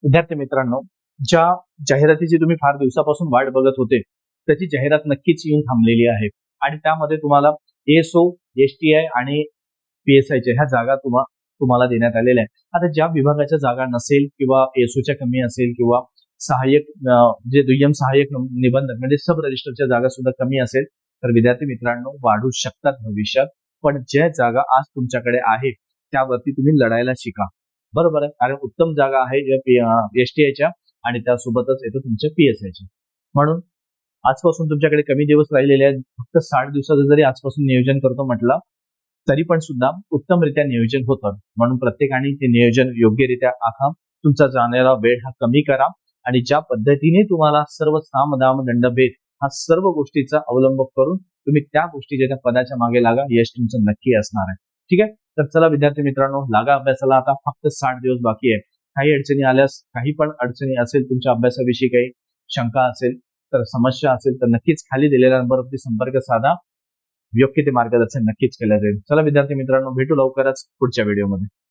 विद्यार्थी मित्रांनो, ज्या जाहिरातीची तुम्ही फार दिवसापासून वाट बघत होते, त्याची जाहिरात नक्कीच येऊन थांबलेली आहे आणि त्यामध्ये तुम्हाला एएसओ, एसटीआय आणि पीएसआयच्या ह्या जागा तुम्हाला देण्यात आलेल्या आहेत. आता ज्या विभागाच्या जागा नसेल किंवा एएसओच्या कमी असेल किंवा सहाय्यक जे दुय्यम सहाय्यक निबंधक म्हणजे सब रजिस्टरच्या जागा सुद्धा कमी असेल, तर विद्यार्थी मित्रांनो वाढू शकतात भविष्यात. पण ज्या जागा आज तुमच्याकडे आहे त्यावरती तुम्ही लढायला शिका. बरोबर आहे, कारण उत्तम जागा आहे एसटीआयच्या आणि त्यासोबतच येतो तुमच्या पीएसआयच्या. म्हणून आजपासून तुमच्याकडे कमी दिवस राहिलेले आहेत. फक्त 60 दिवसाचं जरी आजपासून नियोजन करतो म्हटलं तरी पण सुद्धा उत्तमरित्या नियोजन होतं. म्हणून प्रत्येकाने ते नियोजन योग्यरित्या आखा. तुमचा जाणारा वेळ हा कमी करा आणि ज्या पद्धतीने तुम्हाला सर्व साम दाम दंडभेद हा सर्व गोष्टीचा अवलंब करून तुम्ही त्या गोष्टीच्या त्या पदाच्या मागे लागा. यश तुमचं नक्की असणार आहे. ठीक आहे, तर चला विद्यार्थी मित्रांनो, लागा अभ्यासाला. आता फक्त 60 दिवस बाकी आहे. काही अडचणी आल्यास, काही पण अडचणी असेल तुमच्या अभ्यासाविषयी, काही शंका असेल तर, समस्या असेल तर नक्कीच खाली दिलेल्या नंबरवरती संपर्क साधा. योग्य ते मार्गदर्शन नक्कीच केलं जाईल. चला विद्यार्थी मित्रांनो, भेटू लवकरच पुढच्या व्हिडिओमध्ये.